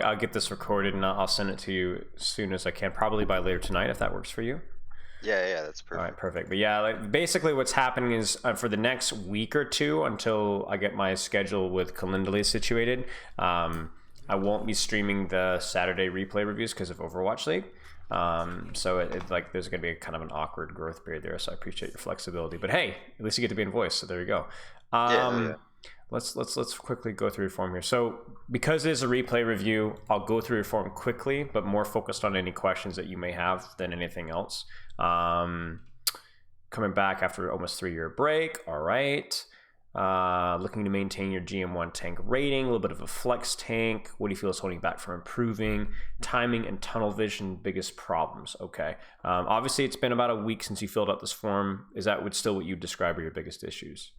I'll get this recorded and I'll send it to you as soon as I can, probably by later tonight if that works for you. Yeah, that's perfect. All right, perfect. But yeah, like basically what's happening is for the next week or two until I get my schedule with Calendly situated, I won't be streaming the Saturday replay reviews because of Overwatch League. So it like there's gonna be kind of an awkward growth period there. So I appreciate your flexibility. But hey, at least you get to be in voice. So there you go. Yeah. Let's quickly go through your form here. So because it is a replay review, I'll go through your form quickly, but more focused on any questions that you may have than anything else. Coming back after almost 3-year break. All right. Looking to maintain your GM1 tank rating, a little bit of a flex tank. What do you feel is holding back from improving? Timing and tunnel vision, biggest problems. Okay. Obviously, it's been about a week since you filled out this form. Is that still what you describe are your biggest issues?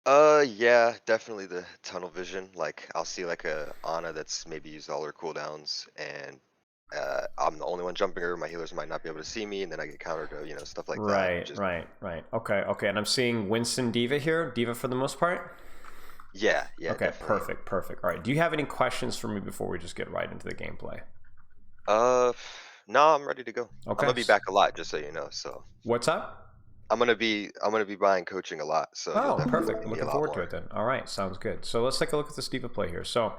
Yeah, definitely the tunnel vision. Like, I'll see like a Ana that's maybe used all her cooldowns, and I'm the only one jumping her. My healers might not be able to see me, and then I get countered, stuff like that. Right. Okay. And I'm seeing Winston Diva here. Diva for the most part? Yeah. Okay, definitely. perfect. All right. Do you have any questions for me before we just get right into the gameplay? No, I'm ready to go. Okay. I'm gonna be back a lot, just so you know. So what's up? I'm gonna be buying coaching a lot. So oh, you'll definitely perfect. see me Looking a lot forward to more. it then. All right, sounds good. So let's take a look at this Diva play here. So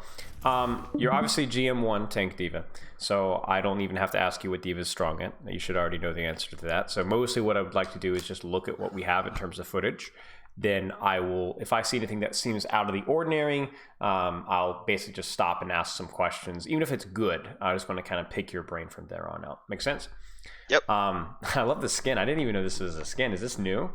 you're obviously GM1 tank Diva. So I don't even have to ask you what Diva's strong at. You should already know the answer to that. So mostly what I would like to do is just look at what we have in terms of footage. Then I will, if I see anything that seems out of the ordinary, I'll basically just stop and ask some questions. Even if it's good, I just want to kind of pick your brain from there on out. Make sense? Yep. I love the skin. I didn't even know this was a skin. Is this new?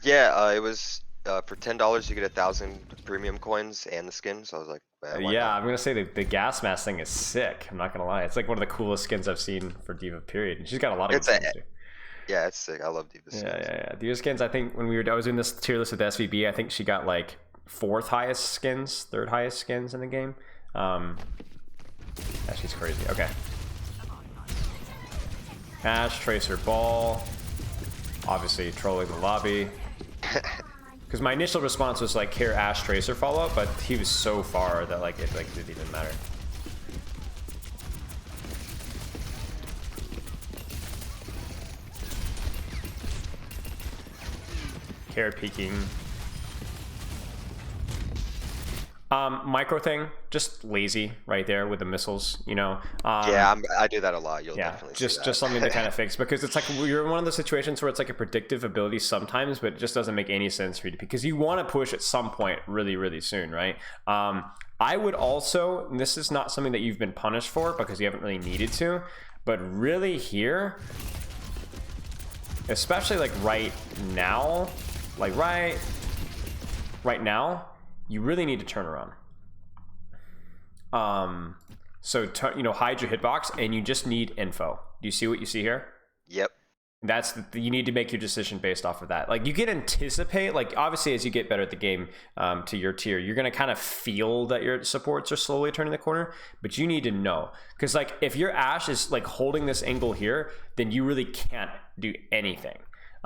Yeah, it was for $10 you get 1,000 premium coins and the skin. So I was like, why yeah, not? I'm gonna say the gas mask thing is sick. I'm not gonna lie. It's like one of the coolest skins I've seen for Diva. Period. And she's got a lot of good skins too. Yeah, it's sick. I love Diva skins. Yeah. Diva skins. I think when I was in this tier list with SVB, I think she got like 4th highest skins, 3rd highest skins in the game. Yeah, she's crazy. Okay. Ash, Tracer, Ball. Obviously trolling the lobby. Because my initial response was like, here, Ash, Tracer follow up, but he was so far that like it didn't even matter. Care peeking. Micro thing, just lazy right there with the missiles, Yeah, I do that a lot. You'll definitely see that. just something to kind of fix, because it's like you're in one of those situations where it's like a predictive ability sometimes, but it just doesn't make any sense for you because you want to push at some point really soon, right? I would also, and this is not something that you've been punished for because you haven't really needed to, but really here, especially like right now, you really need to turn around. So hide your hitbox, and you just need info. Do you see what you see here? Yep. You need to make your decision based off of that. Like, you can anticipate, like, obviously as you get better at the game, to your tier, you're gonna kind of feel that your supports are slowly turning the corner, but you need to know, because like if your Ashe is like holding this angle here, then you really can't do anything.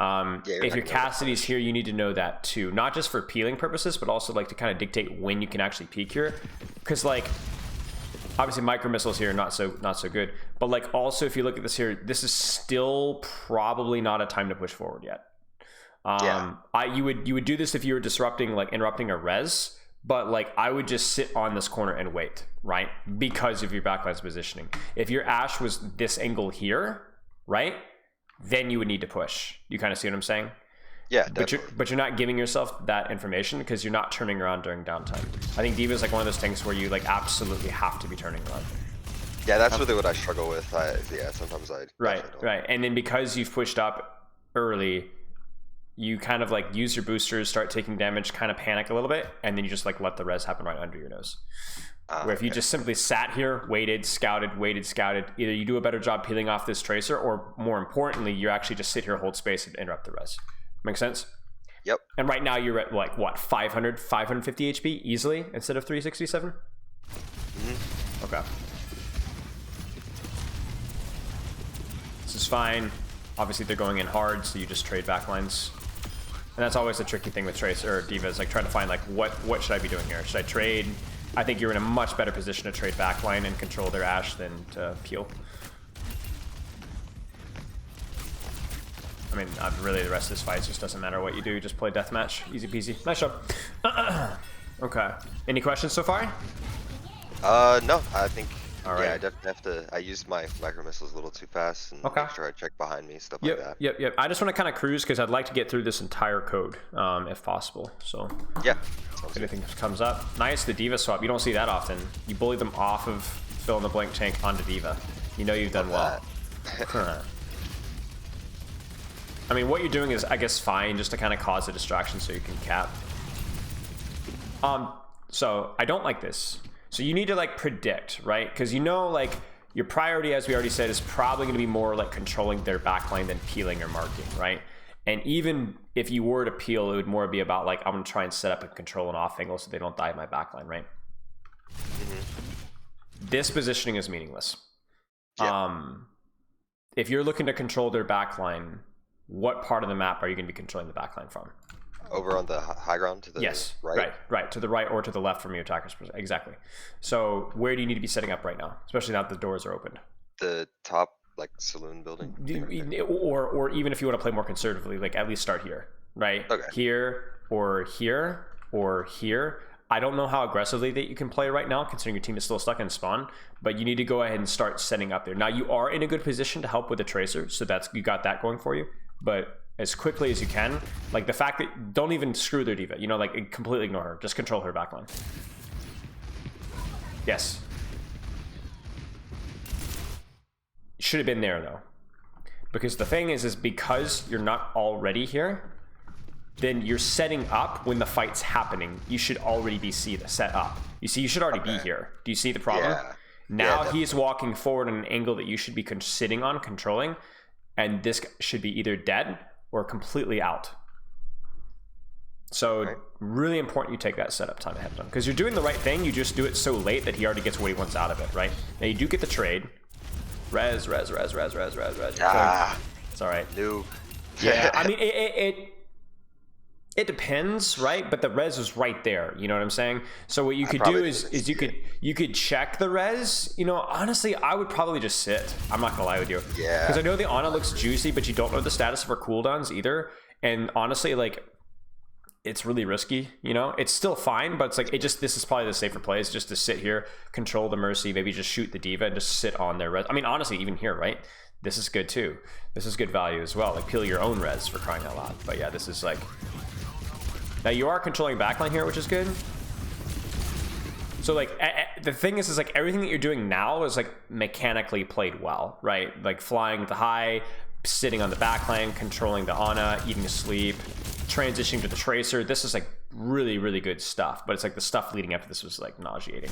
If your Cassidy's here, you need to know that too, not just for peeling purposes, but also like to kind of dictate when you can actually peek here, because like obviously micro missiles here not so good, but like also if you look at this here, this is still probably not a time to push forward yet. You would do this if you were disrupting, like interrupting a res, but like I would just sit on this corner and wait, right? Because of your backline's positioning. If your Ashe was this angle here, right, then you would need to push. You kind of see what I'm saying? Yeah, but you're not giving yourself that information because you're not turning around during downtime. I think Diva is like one of those things where you like absolutely have to be turning around. Yeah, that's really what I struggle with. Sometimes I right. And then because you've pushed up early, you kind of like use your boosters, start taking damage, kind of panic a little bit, and then you just like let the res happen right under your nose. Where if you just simply sat here, waited, scouted, either you do a better job peeling off this Tracer, or more importantly, you actually just sit here, hold space, and interrupt the res. Make sense? Yep. And right now you're at like what, 550 HP easily instead of 367? Mm-hmm. Okay. This is fine. Obviously they're going in hard, so you just trade backlines. And that's always the tricky thing with Tracer or Diva, is like trying to find like what should I be doing here? Should I trade? I think you're in a much better position to trade backline and control their Ashe than to peel. I mean, really the rest of this fight just doesn't matter what you do. Just play deathmatch. Easy peasy. Nice job. Okay. Any questions so far? No. I think. All right. Yeah, I definitely have to. I used my micro missiles a little too fast, and Okay. make sure I check behind me, stuff Yep, like that. yep. I just want to kind of cruise because I'd like to get through this entire code, if possible. So Yeah. if anything comes up, nice. The Diva swap. You don't see that often. You bully them off of fill in the blank tank onto Diva. You know you've done well. I mean, what you're doing is, I guess, fine, just to kind of cause a distraction so you can cap. So I don't like this. So you need to like predict, right? Because you know, like your priority, as we already said, is probably going to be more like controlling their backline than peeling or marking, right? And even if you were to peel, it would more be about like, I'm going to try and set up and control an off angle so they don't dive my backline, right? This positioning is meaningless. Yeah. If you're looking to control their backline, what part of the map are you going to be controlling the backline from? Over on the high ground to the right, to the right or to the left from your attacker's perspective. Exactly. So where do you need to be setting up right now, especially now that the doors are opened? The top like saloon building. Or even if you want to play more conservatively, like at least start here, right? Okay. Here or here or here. I don't know how aggressively that you can play right now, considering your team is still stuck in spawn, but you need to go ahead and start setting up there. Now you are in a good position to help with the tracer, so you got that going for you. But as quickly as you can, like the fact that don't even screw their Diva, you know, like completely ignore her, just control her backline. Yes. Should have been there though, because the thing is because you're not already here, then you're setting up when the fight's happening. You should already be set up. You see, you should already be here. Do you see the problem? Yeah. Now he's walking forward on an angle that you should be sitting on, controlling, and this should be either dead or completely out. So really important you take that setup time ahead of time, because you're doing the right thing. You just do it so late that he already gets what he wants out of it, right? Now you do get the trade. Res. It's all right. Noob. Yeah, I mean, it depends, right? But the res is right there. You know what I'm saying? So what you could do is you could check the res. You know, honestly, I would probably just sit. I'm not gonna lie with you. Yeah. Because I know the Ana looks juicy, but you don't know the status of her cooldowns either. And honestly, like, it's really risky. You know, it's still fine, but it's like this is probably the safer play is just to sit here, control the Mercy, maybe just shoot the Diva and just sit on their res. I mean, honestly, even here, right? This is good too. This is good value as well. Like peel your own res for crying out loud. But yeah, this is like. Now you are controlling backline here, which is good. So like the thing is like everything that you're doing now is like mechanically played well, right? Like flying the high, sitting on the backline, controlling the Ana, eating asleep, transitioning to the tracer. This is like really, really good stuff. But it's like the stuff leading up to this was like nauseating.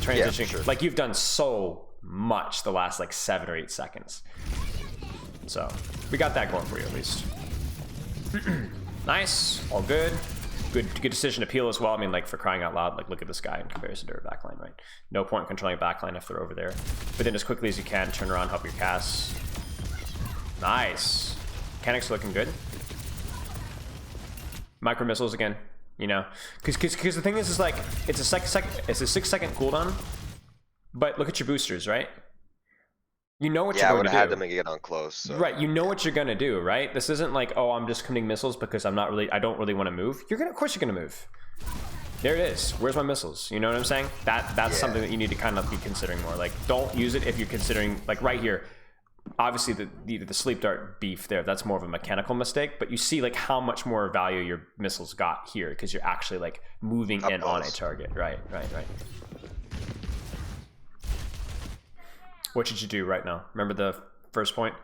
Transitioning, Yeah, sure. like you've done so much the last like 7 or 8 seconds. So we got that going for you at least. Nice, all good. Good decision to peel as well. I mean, like for crying out loud, like look at this guy in comparison to her backline, right? No point in controlling backline if they're over there. But then as quickly as you can, turn around, help your casts. Nice. Mechanics looking good. Micro missiles again, you know, because the thing is like it's a 6-second cooldown, but look at your boosters, right? You know what you're going to do. I would have had them and get on close. So. Right, you know what you're gonna do, right? This isn't like, oh, I'm just committing missiles because I don't really want to move. Of course you're gonna move. There it is. Where's my missiles? You know what I'm saying? That's something that you need to kind of be considering more. Like, don't use it if you're considering, like right here. Obviously, the sleep dart beef there, that's more of a mechanical mistake. But you see like how much more value your missiles got here because you're actually like moving in on a target. Right. What should you do right now? Remember the first point?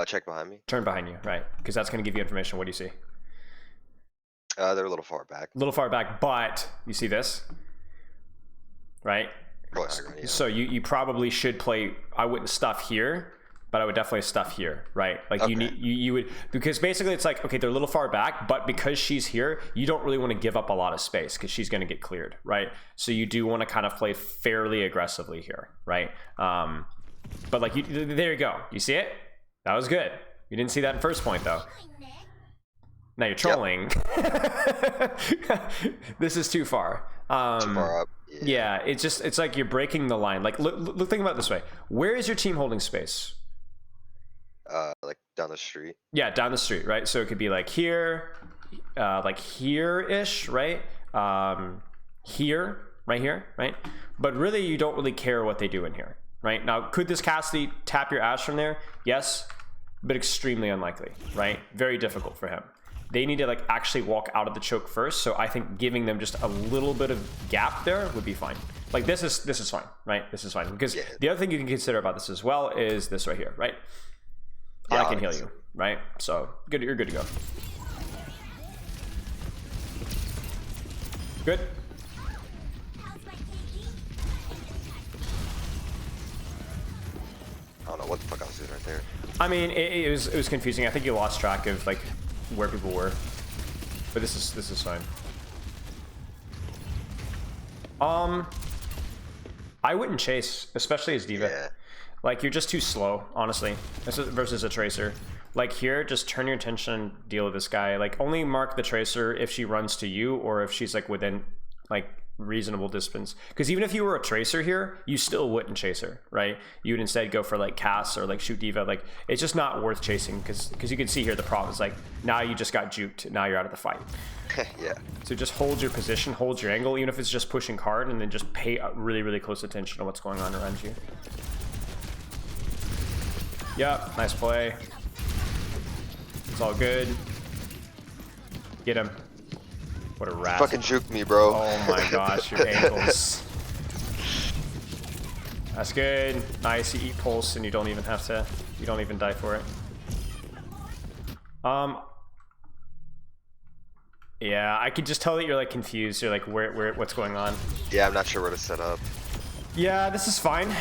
Check behind me. Turn behind you, right? Because that's going to give you information. What do you see? They're a little far back. A little far back, but you see this, right? Yeah. So you probably should play. I wouldn't stuff here, but I would definitely stuff here, right? Like you would, because basically it's like, okay, they're a little far back, but because she's here, you don't really want to give up a lot of space because she's going to get cleared, right? So you do want to kind of play fairly aggressively here, right? But like there you go. You see it? That was good. You didn't see that in first point though. Now you're trolling. This is too far. Too far up. Yeah, it's like you're breaking the line. Like, look, think about it this way. Where is your team holding space? Like down the street. Yeah, down the street, right? So it could be like here, like here-ish, right? Here, right here, right? But really, you don't really care what they do in here, right? Now, could this Cassidy tap your Ashe from there? Yes, but extremely unlikely, right? Very difficult for him. They need to like actually walk out of the choke first. So I think giving them just a little bit of gap there would be fine. Like this is fine, right? This is fine because the other thing you can consider about this as well is this right here, right? I can heal you, right? So good, you're good to go. Good. I don't know what the fuck I was doing right there. I mean, it was confusing. I think you lost track of like where people were, but this is fine. I wouldn't chase, especially as Diva. Yeah. Like you're just too slow, honestly. This is versus a tracer. Like here, just turn your attention and deal with this guy. Like only mark the tracer if she runs to you or if she's like within like reasonable distance. Because even if you were a tracer here, you still wouldn't chase her, right? You would instead go for like Cass or like shoot Diva. Like it's just not worth chasing because you can see here the problem is like now you just got juked. Now you're out of the fight. Yeah. So just hold your position, hold your angle, even if it's just pushing card, and then just pay really, really close attention to what's going on around you. Yep, nice play. It's all good. Get him. What a rat. Fucking juked me, bro. Oh my gosh, your ankles. That's good. Nice, you eat pulse and you don't even have to, you don't even die for it. Yeah, I could just tell that you're like confused. You're like, what's going on? Yeah, I'm not sure where to set up. Yeah, this is fine.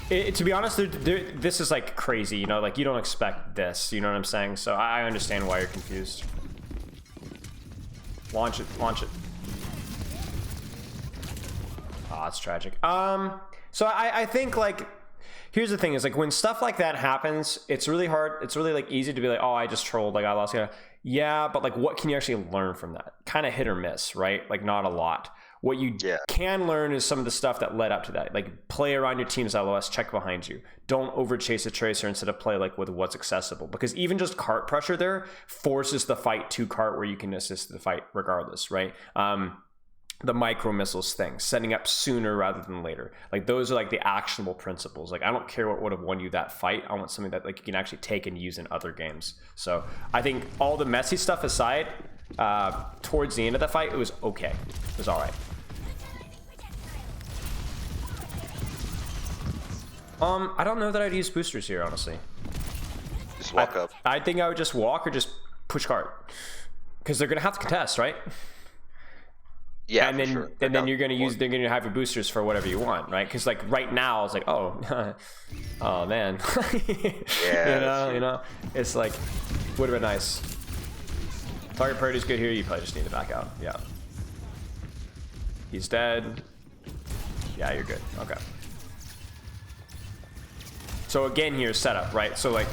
To be honest, this is like crazy, you know, like you don't expect this, you know what I'm saying? So I understand why you're confused. Launch it, launch it. Ah, it's tragic. So I think like, here's the thing is like when stuff like that happens, it's really hard. It's really like easy to be like, oh, I just trolled, like I lost. Yeah, but like what can you actually learn from that? Kind of hit or miss, right? Like not a lot. What you can learn is some of the stuff that led up to that. Like play around your team's LOS, check behind you. Don't over chase a tracer instead of play like with what's accessible. Because even just cart pressure there forces the fight to cart where you can assist the fight regardless, right? The micro missiles thing, setting up sooner rather than later. Like those are like the actionable principles. Like I don't care what would have won you that fight. I want something that like you can actually take and use in other games. So I think all the messy stuff aside, towards the end of the fight, it was okay. It was all right. I don't know that I'd use boosters here, honestly. Just walk up. I think I would just walk or just push cart. Because they're going to have to contest, right? Yeah, and then sure. and then you're gonna use, they're gonna have your boosters for whatever you want, right? Because like right now it's like, oh oh man. Yeah, you know it's like would have been nice. Target priority's good here, you probably just need to back out. Yeah, he's dead. Yeah, you're good. Okay, so again here, setup, right? So like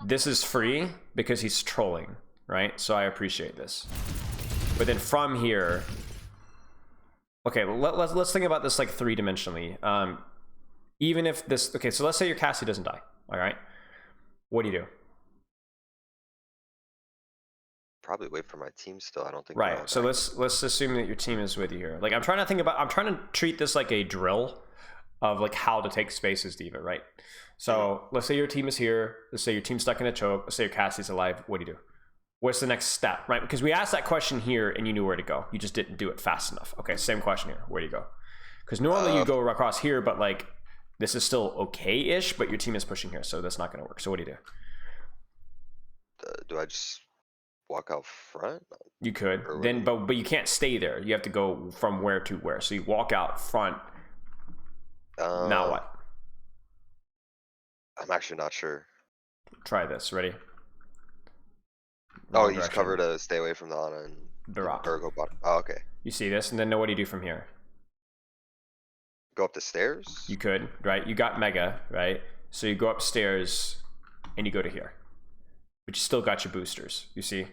this is free because he's trolling, right? So I appreciate this. But then from here, okay, well, let's think about this like three-dimensionally. Even if this, okay, so let's say your Cassie doesn't die, all right? What do you do? Probably wait for my team still. I don't think. Right. So let's assume that your team is with you here. Like I'm trying to treat this like a drill of like how to take space as Diva, right? So let's say your team is here. Let's say your team's stuck in a choke. Let's say your Cassie's alive. What do you do? What's the next step, right? Because we asked that question here and you knew where to go. You just didn't do it fast enough. Okay, same question here. Where do you go? Because normally you go across here, but like this is still okay-ish, but your team is pushing here, so that's not going to work. So what do you do? Do I just walk out front? You could. Then, but you can't stay there. You have to go from where to where. So you walk out front. Now what? I'm actually not sure. Try this. Ready? Oh, he's covered to stay away from the Ana and the rock. Or go bottom. Oh, okay. You see this, and then know what do you do from here? Go up the stairs? You could, right? You got Mega, right? So you go upstairs and you go to here. But you still got your boosters, you see?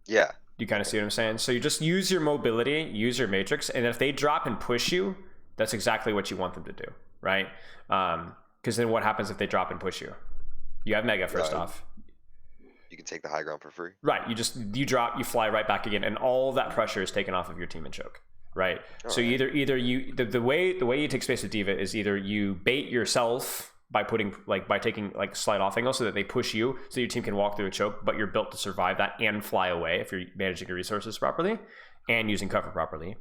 Yeah. Do you kind of see what I'm saying? So you just use your mobility, use your matrix, and if they drop and push you, that's exactly what you want them to do, right? Because then what happens if they drop and push you? You have Mega first off. You can take the high ground for free. Right. You drop, you fly right back again, and all that pressure is taken off of your team and choke. Right. So either you the way you take space with Diva is either you bait yourself by taking slide off angle so that they push you so your team can walk through a choke, but you're built to survive that and fly away if you're managing your resources properly and using cover properly,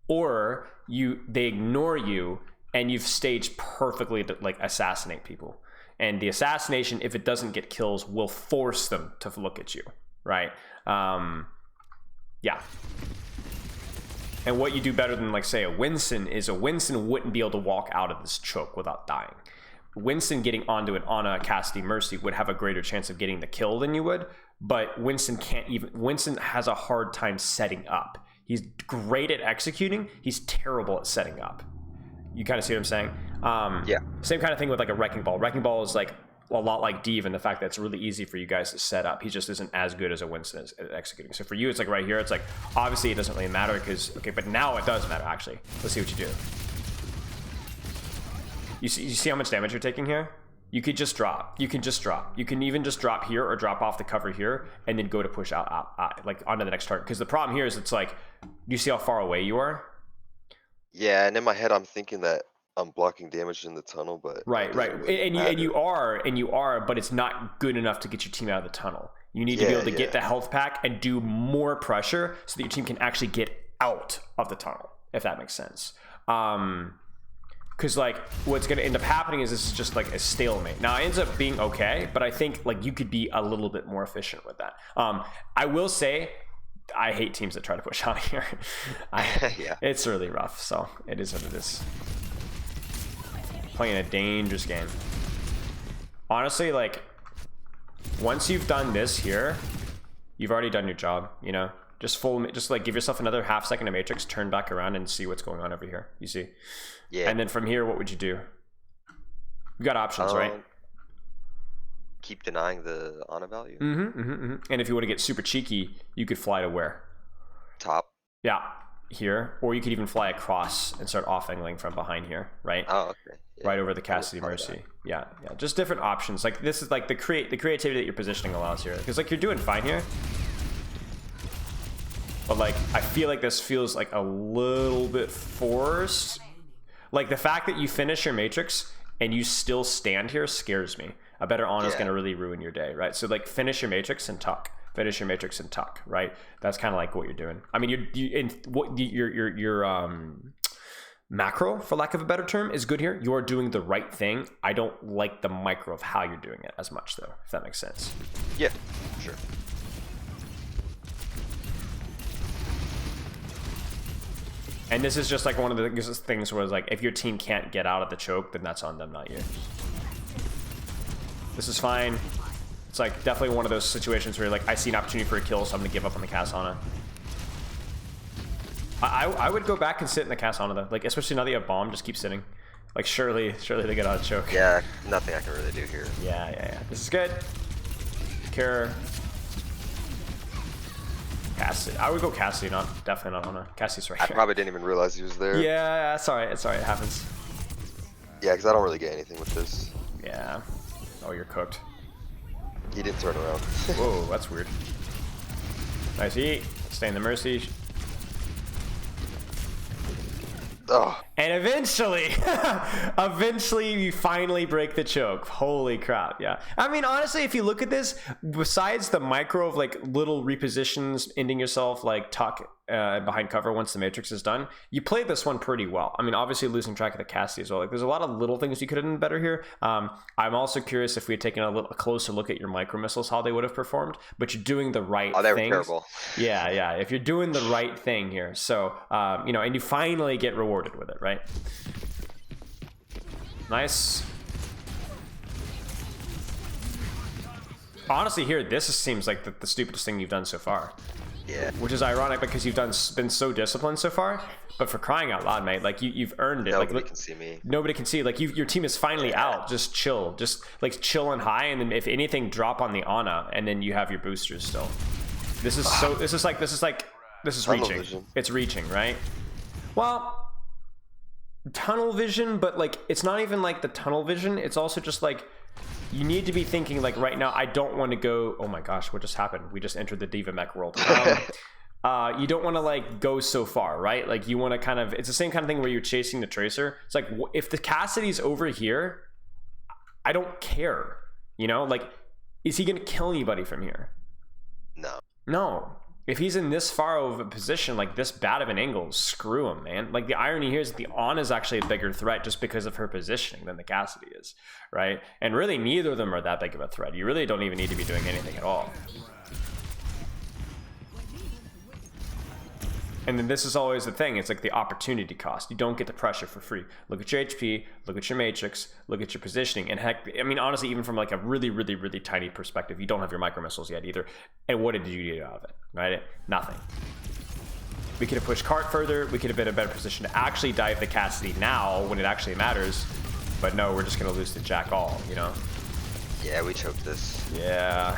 or they ignore you and you've staged perfectly to like assassinate people, and the assassination, if it doesn't get kills, will force them to look at you, right? Yeah. And what you do better than, like, say, a Winston is a Winston wouldn't be able to walk out of this choke without dying. Winston getting onto an Ana, Cassidy, Mercy would have a greater chance of getting the kill than you would, but Winston has a hard time setting up. He's great at executing, he's terrible at setting up. You kind of see what I'm saying? Yeah. Same kind of thing with like a Wrecking Ball. Wrecking Ball is like a lot like Diva in the fact that it's really easy for you guys to set up. He just isn't as good as a Winston at executing. So for you, it's like right here, it's like, obviously it doesn't really matter because, okay, but now it does matter actually. Let's see what you do. You see how much damage you're taking here? You could just drop. You can just drop. You can even just drop here or drop off the cover here and then go to push out like onto the next target. Because the problem here is it's like, you see how far away you are? Yeah, and in my head I'm thinking that I'm blocking damage in the tunnel, but right. And you are, but it's not good enough to get your team out of the tunnel. You need to be able to get the health pack and do more pressure so that your team can actually get out of the tunnel, if that makes sense. Because like what's going to end up happening is this is just like a stalemate. Now it ends up being okay, but I think like you could be a little bit more efficient with that. I will say I hate teams that try to push out here. It's really rough, so it is what it is. Playing a dangerous game. Honestly, like once you've done this here, you've already done your job, you know? Just like give yourself another half second of matrix, turn back around and see what's going on over here. You see? Yeah. And then from here, what would you do? You got options, right? Keep denying the Ana value. And if you want to get super cheeky, you could fly to where? Top. Yeah, here. Or you could even fly across and start off angling from behind here, right? Oh, okay. Yeah. Right over the Cassidy Mercy. Yeah. Just different options. Like this is like the creativity that your positioning allows here. Because like you're doing fine here. But like I feel like this feels like a little bit forced. Like the fact that you finish your matrix and you still stand here scares me. A better Ana is going to really ruin your day, right? So like finish your matrix and tuck. Finish your matrix and tuck, right? That's kind of like what you're doing. I mean, your macro, for lack of a better term, is good here. You're doing the right thing. I don't like the micro of how you're doing it as much, though, if that makes sense. Yeah, sure. And this is just like one of the things where it's like, if your team can't get out of the choke, then that's on them, not you. This is fine. It's like definitely one of those situations where like I see an opportunity for a kill, so I'm gonna give up on the cast Ana. I would go back and sit in the cast Ana though, like especially now that you have bomb, just keep sitting. Like surely they get out of choke. Yeah, nothing I can really do here. Yeah. This is good. Cure. Cassidy. I would go Cassidy, definitely not Ana. Cassidy's right here. I probably didn't even realize he was there. Yeah, it's alright. It happens. Yeah, because I don't really get anything with this. Yeah. Oh, you're cooked. He didn't turn around. Whoa, that's weird. Nice eat. Stay in the Mercy. Oh. And eventually you finally break the choke. Holy crap, yeah. I mean, honestly, if you look at this, besides the micro of like little repositions, ending yourself like tuck behind cover once the matrix is done, you played this one pretty well. I mean, obviously losing track of the Cassidy as well. Like, there's a lot of little things you could have done better here. I'm also curious if we had taken a closer look at your micro missiles, how they would have performed. But you're doing the right things. Oh, they were terrible. Yeah. If you're doing the right thing here, so you know, and you finally get rewarded with it, right? Nice. Honestly, here this seems like the stupidest thing you've done so far. Yeah. Which is ironic because you've been so disciplined so far. But for crying out loud, mate, like you've earned it. Nobody like, can see me. Nobody can see. Like your team is finally out. Just chill. Just like chill and high, and then if anything, drop on the Ana, and then you have your boosters still. This is Tunnel reaching. vision. It's reaching, right? Well, tunnel vision, but like it's not even like the tunnel vision. It's also just like you need to be thinking like right now. I don't want to go. Oh my gosh, what just happened? We just entered the Diva mech world. You don't want to like go so far, right? Like you want to kind of. It's the same kind of thing where you're chasing the tracer. It's like if the Cassidy's over here, I don't care. You know, like is he gonna kill anybody from here? No. No. If he's in this far of a position, like this bad of an angle, screw him, man. Like the irony here is that the Ana is actually a bigger threat just because of her positioning than the Cassidy is, right? And really neither of them are that big of a threat. You really don't even need to be doing anything at all. And then this is always the thing. It's like the opportunity cost. You don't get the pressure for free. Look at your HP, look at your matrix, look at your positioning. And heck, I mean, honestly, even from like a really, really, really tiny perspective, you don't have your micro missiles yet either. And what did you get out of it, right? Nothing. We could have pushed Cart further. We could have been in a better position to actually dive the Cassidy now when it actually matters. But no, we're just going to lose to Jack All, you know? Yeah, we choked this. Yeah,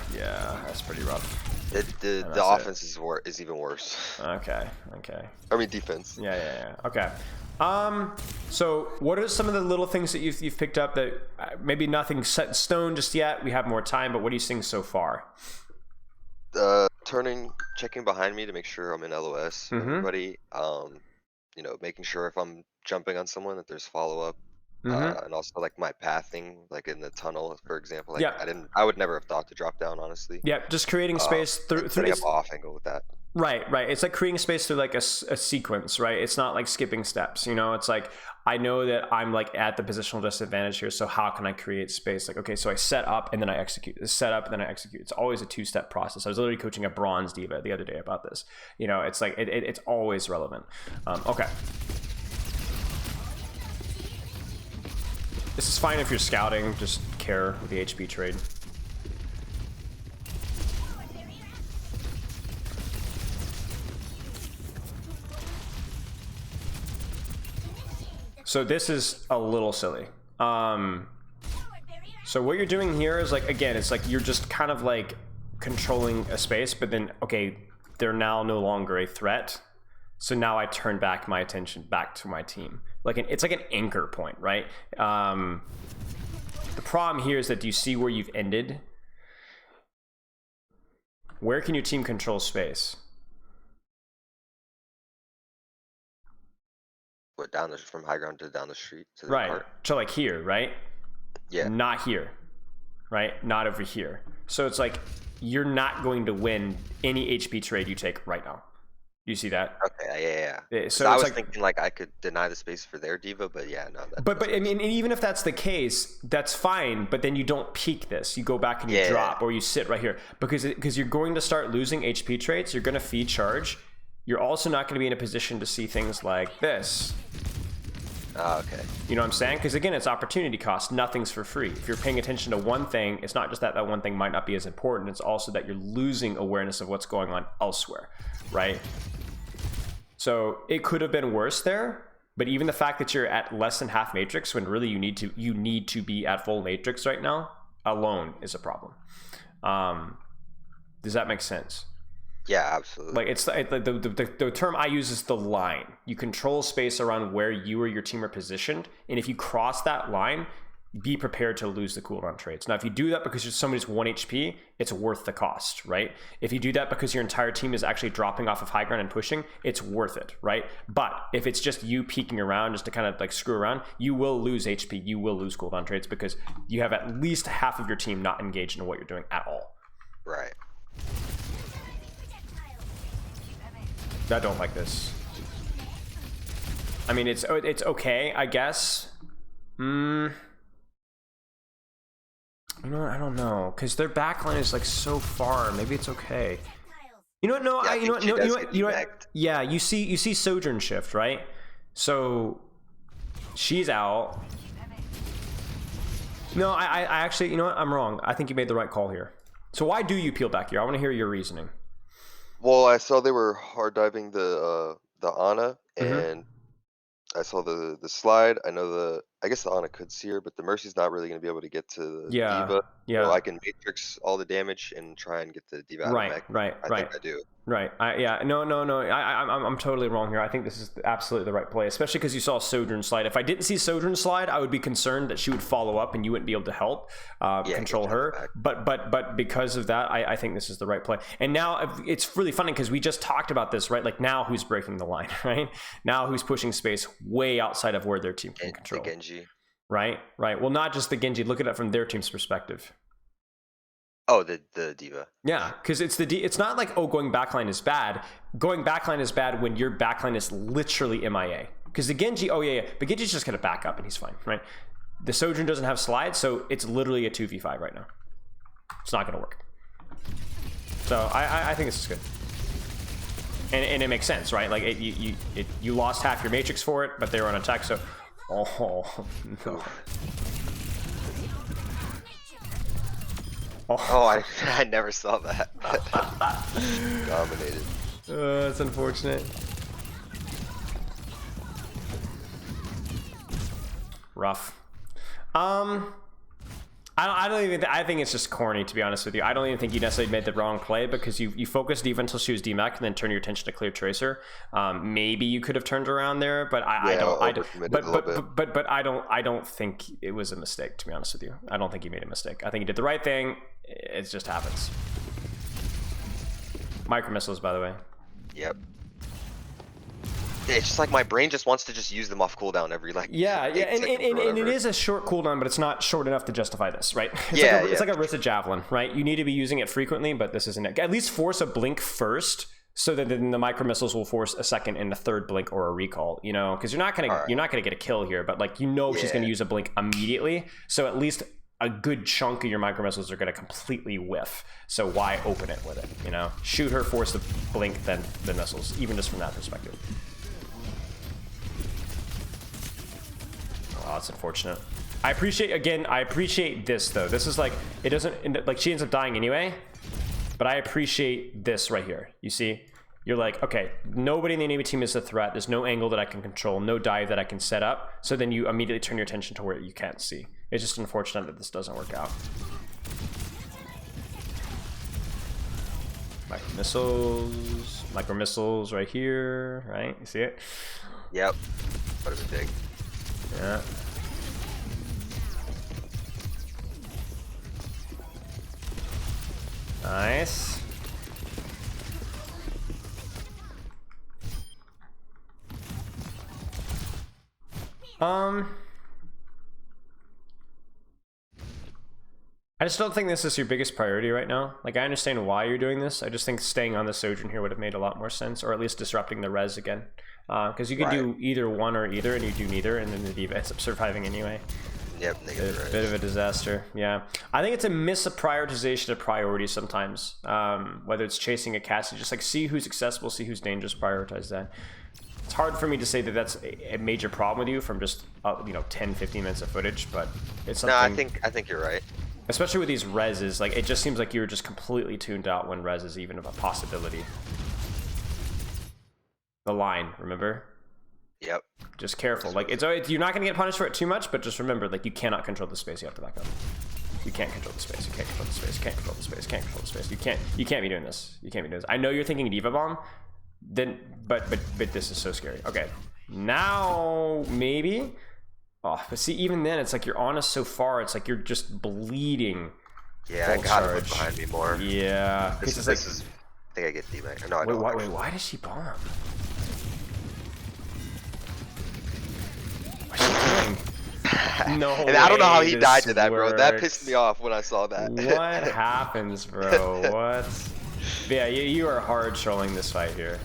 that's pretty rough. The offense is even worse. Okay. I mean defense. Yeah. Okay. So what are some of the little things that you've picked up that maybe nothing set in stone just yet? We have more time, but what are you seeing so far? Checking behind me to make sure I'm in LOS. Everybody, you know, making sure if I'm jumping on someone that there's follow up. And also like my pathing, like in the tunnel, for example. Like I would never have thought to drop down, honestly. Yeah, just creating space through setting up off angle with that. Right. It's like creating space through like a sequence, right? It's not like skipping steps, you know? It's like, I know that I'm like at the positional disadvantage here, so how can I create space? Like, okay, so I set up and then I execute. Set up and then I execute. It's always a two-step process. I was literally coaching a bronze Diva the other day about this. You know, it's like, it's always relevant. Okay. This is fine if you're scouting, just care with the HP trade. So this is a little silly. So what you're doing here is like, again, it's like you're just kind of like controlling a space, but then, okay, they're now no longer a threat. So now I turn back my attention back to my team. It's like an anchor point, right? The problem here is that do you see where you've ended? Where can your team control space? What, from high ground to down the street to the right cart? So like here, right? Yeah. Not here, right? Not over here. So it's like you're not going to win any HP trade you take right now. You see that? Okay, yeah. So I was like, thinking like I could deny the space for their Diva, but yeah, no. But I mean, even if that's the case, that's fine. But then you don't peak this. You go back and you drop, or you sit right here because you're going to start losing HP trades. You're going to feed charge. You're also not going to be in a position to see things like this. Okay. You know what I'm saying? Because again, it's opportunity cost. Nothing's for free. If you're paying attention to one thing, it's not just that one thing might not be as important. It's also that you're losing awareness of what's going on elsewhere, right? So it could have been worse there, but even the fact that you're at less than half matrix when really you need to be at full matrix right now alone is a problem. Does that make sense? Yeah, absolutely. Like it's the term I use is the line. You control space around where you or your team are positioned, and if you cross that line, be prepared to lose the cooldown trades. Now, if you do that because somebody's 1 HP, it's worth the cost, right? If you do that because your entire team is actually dropping off of high ground and pushing, it's worth it, right? But if it's just you peeking around just to kind of like screw around, you will lose HP, you will lose cooldown trades because you have at least half of your team not engaged in what you're doing at all. Right. I don't like this. I mean, it's okay, I guess. You know what? I don't know, because their backline is like so far. Maybe it's okay. You know what? No, you know what? Yeah, you see Sojourn shift, right? So she's out. No, I actually, you know what? I'm wrong. I think you made the right call here. So why do you peel back here? I want to hear your reasoning. Well, I saw they were hard diving the Ana, and I saw the slide. I know I guess the Ana could see her, but the Mercy's not really gonna be able to get to the Yeah, Diva. So yeah. I can Matrix all the damage and try and get the Diva out of Right, mech. right, I think right. I do. Right. Yeah. No. No. No. I'm totally wrong here. I think this is absolutely the right play, especially because you saw Sojourn slide. If I didn't see Sojourn slide, I would be concerned that she would follow up and you wouldn't be able to help control her. But because of that, I think this is the right play. And now it's really funny because we just talked about this, right? Like now who's breaking the line, right? Now who's pushing space way outside of where their team can control. The Genji. Right. Right. Well, not just the Genji. Look at it from their team's perspective. Oh, the Diva. Yeah, because it's not like, oh, going backline is bad. Going backline is bad when your backline is literally MIA. Because the Genji, oh yeah, but Genji's just gonna back up and he's fine, right? The Sojourn doesn't have slides, so it's literally a 2v5 right now. It's not gonna work. So I think this is good. And it makes sense, right? Like you lost half your matrix for it, but they were on attack, so oh no. Oh, I never saw that. Dominated. That's unfortunate. Rough. I don't even. I think it's just corny, to be honest with you. I don't even think you necessarily made the wrong play because you focused Diva until she was DMAC and then turn your attention to clear Tracer. Maybe you could have turned around there, but I don't think it was a mistake, to be honest with you. I don't think you made a mistake. I think you did the right thing. It just happens. Micro missiles, by the way. Yep. It's just like my brain just wants to just use them off cooldown every like. Yeah, and it is a short cooldown, but it's not short enough to justify this, right? It's like a Rissa Javelin, right? You need to be using it frequently, but this isn't it. At least force a blink first, so that then the micro missiles will force a second and a third blink or a recall. You know, because you're not gonna get a kill here, but like she's gonna use a blink immediately, so at least a good chunk of your micro missiles are going to completely whiff. So why open it with it? You know, shoot her, force the blink, then the missiles. Even just from that perspective. Oh, that's unfortunate. I appreciate this though. This is like, it doesn't, like she ends up dying anyway, but I appreciate this right here. You see, you're like, okay, nobody in the enemy team is a threat. There's no angle that I can control, no dive that I can set up. So then you immediately turn your attention to where you can't see. It's just unfortunate that this doesn't work out. Micro missiles right here, right? You see it? Yep. That was big. Yeah. Nice. I just don't think this is your biggest priority right now. Like, I understand why you're doing this. I just think staying on the Sojourn here would have made a lot more sense, or at least disrupting the res again. Because you could do either one or either, and you do neither, and then the Diva ends up surviving anyway. Yep, negative bit of a disaster. Yeah, I think it's a prioritization of priorities sometimes. Whether it's chasing a Cassie, just like see who's accessible, see who's dangerous, prioritize that. It's hard for me to say that that's a major problem with you from just 10-15 minutes of footage, but it's something. No, I think you're right. Especially with these reses, like it just seems like you were just completely tuned out when res is even a possibility. The line, remember? Yep. Just careful. Like you're not gonna get punished for it too much, but just remember, like you cannot control the space. You have to back up. You can't control the space. You can't control the space. You can't control the space. You can't control the space. You can't be doing this. You can't be doing this. I know you're thinking Diva bomb, then but this is so scary. Okay, now maybe. Oh, but see, even then, it's like you're on us so far. It's like you're just bleeding. Yeah, I gotta look behind me more. Yeah. This is. I think I get Diva. No, I don't. Wait, why does she bomb? What's she doing? No. And I don't know how he died to that, works. bro. That pissed me off when I saw that. What happens, bro? What? Yeah, you are hard trolling this fight here.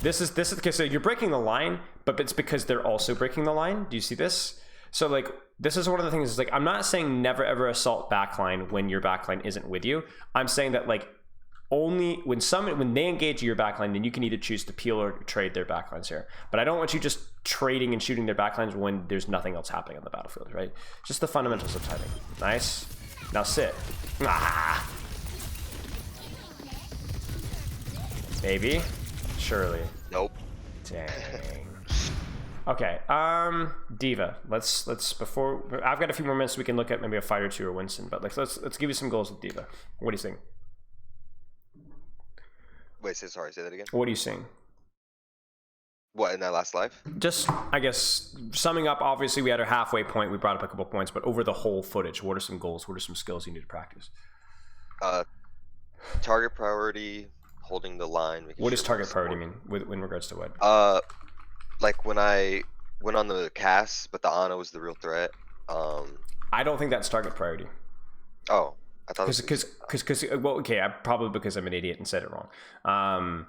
This is because so you're breaking the line, but it's because they're also breaking the line. Do you see this? So like this is one of the things. Is like I'm not saying never ever assault backline when your backline isn't with you. I'm saying that like only when they engage your backline, then you can either choose to peel or trade their backlines here. But I don't want you just trading and shooting their backlines when there's nothing else happening on the battlefield, right? Just the fundamentals of timing. Nice. Now sit. Ah. Maybe. Surely. Nope. Dang. Okay. Diva. Let's before I've got a few more minutes. We can look at maybe a fight or two or Winston, but like let's give you some goals with Diva. What do you think? Wait, say that again. What are you seeing? What, in that last live? Just, I guess, summing up, obviously we had our halfway point, we brought up a couple points, but over the whole footage, what are some goals, what are some skills you need to practice? Target priority, holding the line. What does target priority mean in regards to what? Like when I went on the cast, but the Ana was the real threat. I don't think that's target priority. Oh, I thought because well, okay, probably because I'm an idiot and said it wrong.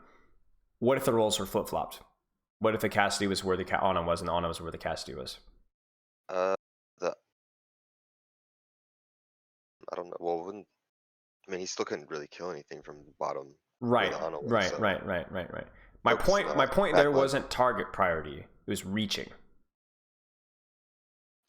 What if the roles were flip-flopped? What if the Cassidy was where the Ana was and the Ana was where the Cassidy was? I don't know. Well, I mean, he still couldn't really kill anything from the bottom. Right. So. Right. My point there wasn't target priority. It was reaching.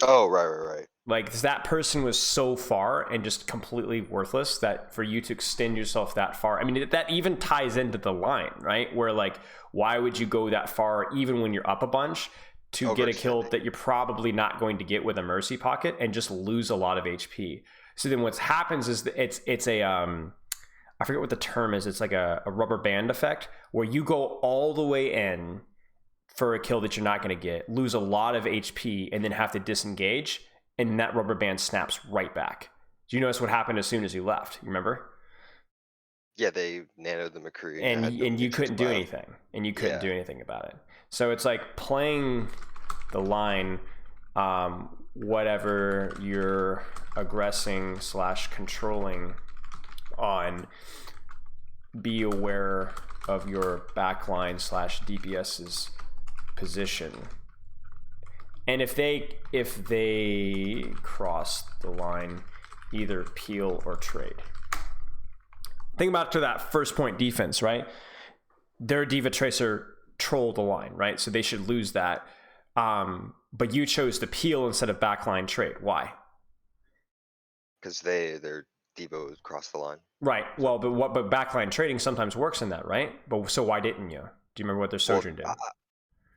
Oh, right. Like that person was so far and just completely worthless that for you to extend yourself that far, I mean, that even ties into the line, right? Where like, why would you go that far even when you're up a bunch to get a kill that you're probably not going to get with a mercy pocket and just lose a lot of HP? So then what happens is that it's a I forget what the term is. It's like a rubber band effect where you go all the way in for a kill that you're not going to get, lose a lot of HP, and then have to disengage, and that rubber band snaps right back. Do you notice what happened as soon as you left? You remember? Yeah, they nanoed the McCree. And you couldn't do anything. And you couldn't do anything about it. So it's like playing the line, whatever you're aggressing / controlling on, be aware of your backline / DPS's position. And if they cross the line, either peel or trade. Think about to that first point defense, right? Their Diva Tracer trolled the line, right? So they should lose that. But you chose to peel instead of backline trade. Why? Because their Diva would cross the line. Right. Well, but backline trading sometimes works in that, right? But so why didn't you? Do you remember what their Sojourn did?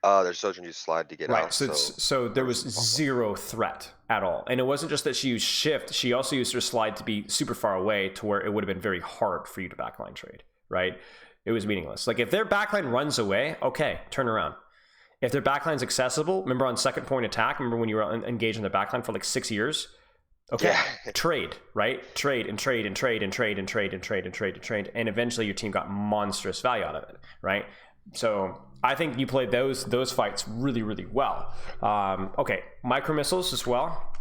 Their Sojourn used slide to get out. Right. So there was zero threat at all, and it wasn't just that she used shift. She also used her slide to be super far away to where it would have been very hard for you to backline trade. Right. It was meaningless. Like if their backline runs away, okay, turn around. If their backline's accessible, remember on second point attack, remember when you were engaged in the backline for like 6 years? Okay, yeah. Trade, right? Trade. And eventually your team got monstrous value out of it, right? So I think you played those fights really, really well. Okay, micro missiles as well.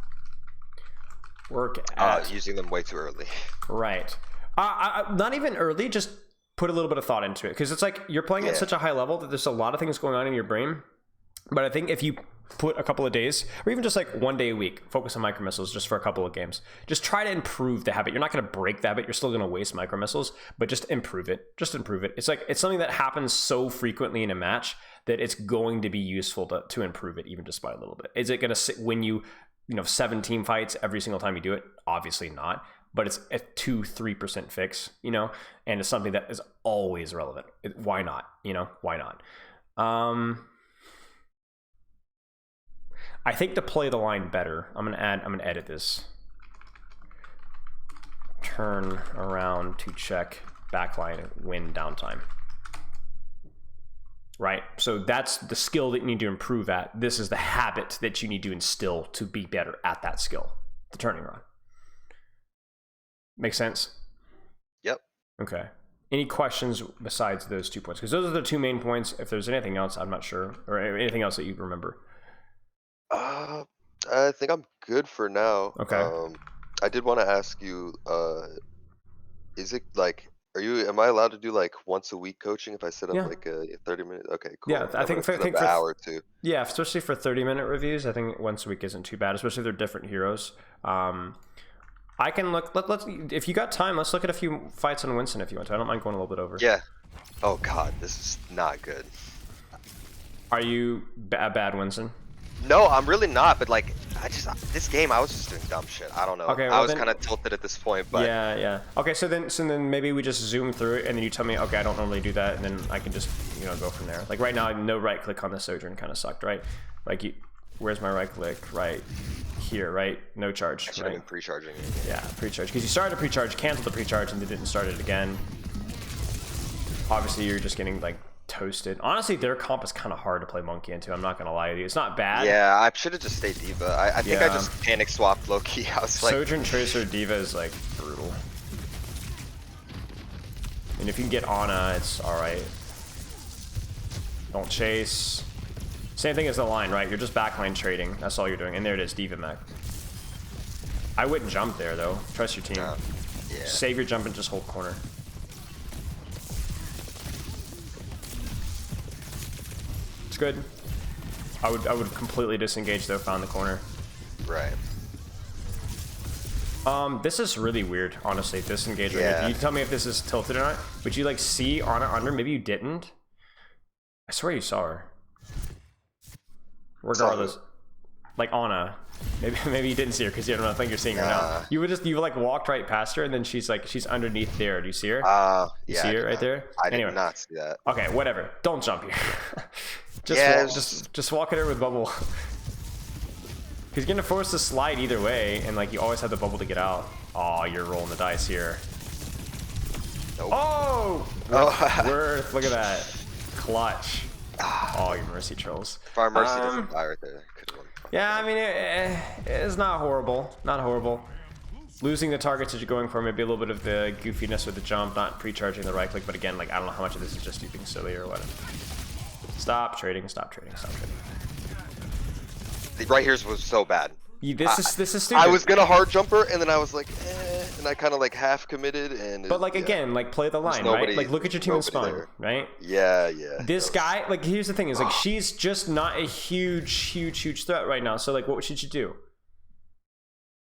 Work at using them way too early. Right. Not even early, just put a little bit of thought into it. Because it's like you're playing at such a high level that there's a lot of things going on in your brain. But I think if you put a couple of days, or even just like 1 day a week, focus on micro missiles just for a couple of games. Just try to improve the habit. You're not going to break the habit. You're still going to waste micro missiles, but just improve it. Just improve it. It's like it's something that happens so frequently in a match that it's going to be useful to improve it even just by a little bit. Is it going to win you 7 team fights every single time you do it? Obviously not. But it's a 2-3% fix, and it's something that is always relevant. Why not? Why not? I think to play the line better, I'm gonna edit this. Turn around to check backline win downtime. Right? So that's the skill that you need to improve at. This is the habit that you need to instill to be better at that skill, the turning around. Make sense? Yep. Okay. Any questions besides those 2 points? Because those are the 2 main points. If there's anything else, I'm not sure. Or anything else that you remember. I think I'm good for now. Okay. I did want to ask you, is it like, am I allowed to do like once a week coaching if I set up like a 30-minute? Okay, cool. Yeah, I think for an hour or two. Yeah, especially for 30-minute reviews, I think once a week isn't too bad, especially if they're different heroes. I can look. Let's if you got time, let's look at a few fights on Winston if you want to. I don't mind going a little bit over. Yeah. Oh God, this is not good. Are you a bad Winston? No, I'm really not. But like, this game I was just doing dumb shit. I don't know. Okay, I well was then- kind of tilted at this point, but Yeah. Okay, so then maybe we just zoom through it, and then you tell me, okay, I don't normally do that, and then I can just, you know, go from there. Like right now, no right click on the Sojourn kind of sucked, right? Like, where's my right click? Right here, right? No charge, I should have right? been pre-charging. Yeah, pre-charge. Because you started a pre-charge, canceled the pre-charge, and they didn't start it again. Obviously, you're just getting, like, toasted. Honestly, their comp is kind of hard to play Monkey into. I'm not going to lie to you. It's not bad. Yeah, I should have just stayed Diva. I think I Yeah. just panic swapped low-key. I was like, Sojourn Tracer Diva is, like, brutal. And if you can get Ana, it's alright. Don't chase. Same thing as the line, right? You're just backline trading. That's all you're doing. And there it is, Diva mech. I wouldn't jump there, though. Trust your team. yeah. Save your jump and just hold corner. It's good. I would completely disengage, though, found the corner. Right. This is really weird, honestly. Disengage right Yeah. here. You tell me if this is tilted or not. Would you like see Ana under? Maybe you didn't. I swear you saw her. Regardless, like Ana, maybe you didn't see her because you don't think you're seeing her now. You like walked right past her, and then she's underneath there. Do you see her? Yeah. You see her right there? I Anyway. did not see that. Okay, whatever. Don't jump here. Just walk at her with bubble. He's gonna force the slide either way, and like you always have the bubble to get out. Oh, you're rolling the dice here. Nope. Oh, worth. Look at that, clutch. Oh, you mercy trolls. If our mercy doesn't die right there, could have won. Yeah, I mean it's not horrible. Not horrible. Losing the targets that you're going for, maybe a little bit of the goofiness with the jump, not pre-charging the right click, but again, like I don't know how much of this is just you being silly or what. Stop trading. Stop trading. Stop trading. The right here was so bad. This is stupid. I was gonna hard jumper, and then I was like, and I kind of like half committed, and. But like again, like play the line, right? Like look at your team and spawn, there. right? Yeah. This guy, like here's the thing, is like she's just not a huge threat right now. So like, what should you do?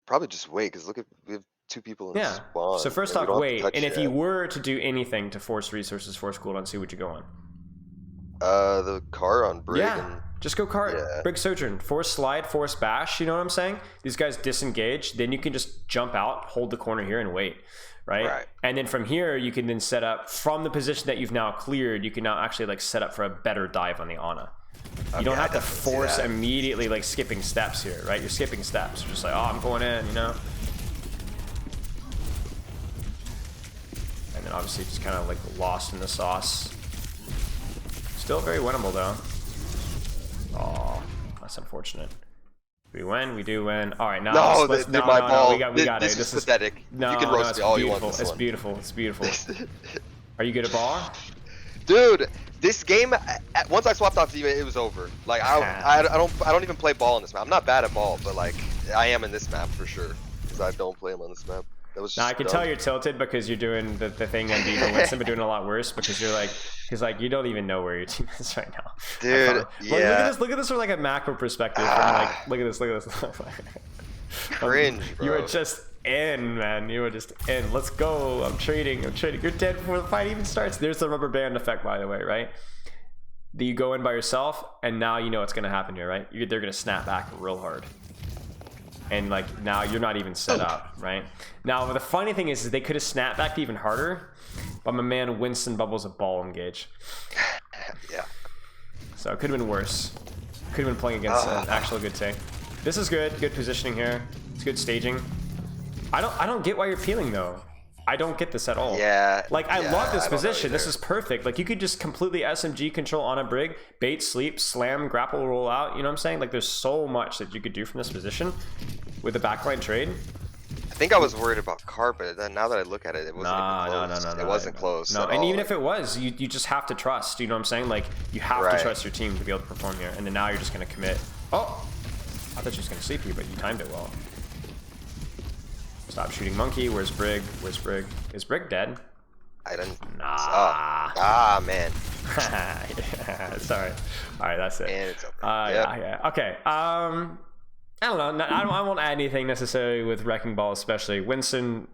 Probably just wait, because look at we have two people in spawn. So first and off, we don't have to wait, touch and if yet. you were to do anything to force resources, force cooldown, see what you go on. The car on Brig. Yeah. And, Just go cart, Brig Sojourn, force slide, force bash, you know what I'm saying? These guys disengage, then you can just jump out, hold the corner here and wait, right? And then from here, you can then set up, from the position that you've now cleared, you can now actually like set up for a better dive on the Ana. You don't have to force immediately like skipping steps here, right? You're skipping steps. You're just like, oh, I'm going in, you know? And then obviously just kind of like lost in the sauce. Still very winnable though. Oh, that's unfortunate. We win, we do win. All right, now let's my ball. we got it. This is pathetic. No, you can roast me all you want. It's beautiful. It's beautiful. Are you good at ball? Dude, this game. Once I swapped off Diva, it was over. Like I don't even play ball on this map. I'm not bad at ball, but like I am in this map for sure because I don't play him on this map. That was. Now I can tell you're tilted because you're doing the thing on Diva Winston, but doing a lot worse because you're like. Because like you don't even know where your team is right now, dude. Look at this from like a macro perspective. From like, look at this. Cringe, bro. You were just in, man. You were just in. Let's go. I'm trading. You're dead before the fight even starts. There's the rubber band effect, by the way, right? You go in by yourself, and now you know what's gonna happen here, right? They're gonna snap back real hard. And like now you're not even set up, right? Now the funny thing is they could have snapped back even harder, but my man Winston bubbles a ball engage. Yeah. So it could have been worse. Could have been playing against an actual good tank. This is good. Good positioning here. It's good staging. I don't get why you're peeling though. I don't get this at all. Yeah. Like I love this position. This is perfect. Like you could just completely SMG control on a Brig, bait, sleep, slam, grapple, roll out. You know what I'm saying? Like there's so much that you could do from this position with a backline trade. I think I was worried about Cart, but then now that I look at it, it wasn't even close. No. It wasn't close. No, and even if it was, you just have to trust. You know what I'm saying? Like you have to trust your team to be able to perform here. And then now you're just gonna commit. Oh, I thought you was gonna sleep you, but you timed it well. Stop shooting monkey. Where's Brig? Where's Brig? Is Brig dead? I didn't. Nah. Man. Yeah, sorry. All right, that's it. And it's over. Yeah. Okay. I don't know. I won't add anything necessarily with Wrecking Ball, especially. Winston,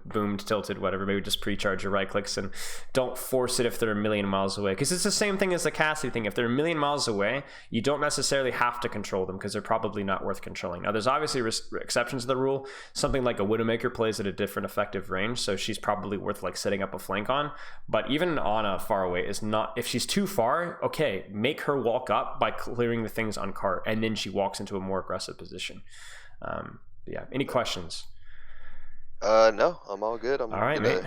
boomed, tilted, whatever. Maybe just pre-charge your right clicks and don't force it if they're a million miles away. Because it's the same thing as the Cassidy thing. If they're a million miles away, you don't necessarily have to control them because they're probably not worth controlling. Now, there's obviously exceptions to the rule. Something like a Widowmaker plays at a different effective range, so she's probably worth like setting up a flank on. But even on a far away is not. If she's too far, okay, make her walk up by clearing the things on cart, and then she walks into a more aggressive position. Yeah. Any questions? No, I'm all good. All right, mate.